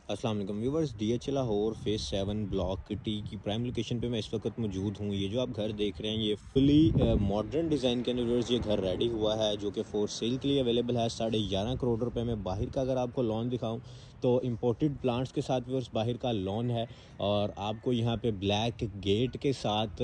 अस्सलाम वालेकुम viewers, DH Lahore phase 7 block T की प्राइम लोकेशन पे मैं इस वक्त मौजूद हूँ। ये जो आप घर देख रहे हैं ये फुली मॉडर्न डिज़ाइन के अंदर व्यूवर्स ये घर रेडी हुआ है, जो कि फॉर सेल के लिए अवेलेबल है। 11.5 करोड़ रुपए में बाहर का अगर आपको लोन दिखाऊं तो इम्पोर्टेड प्लांट्स के साथ व्यूवर्स बाहर का लोन है। और आपको यहाँ पे ब्लैक गेट के साथ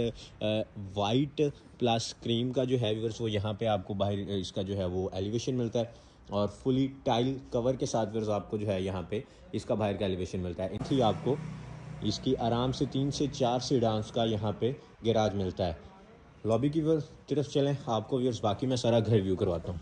वाइट प्लस क्रीम का जो है व्यूवर्स वो यहाँ पे आपको बाहर इसका जो है वो एलिवेशन मिलता है। और फुली टाइल कवर के साथ फिर आपको जो है यहाँ पे इसका बाहर का एलिवेशन मिलता है। इसी आपको इसकी आराम से 3 से 4 सीडांस का यहाँ पे गैराज मिलता है। लॉबी की तरफ चलें, आपको व्यूअर्स बाकी मैं सारा घर व्यू करवाता हूँ।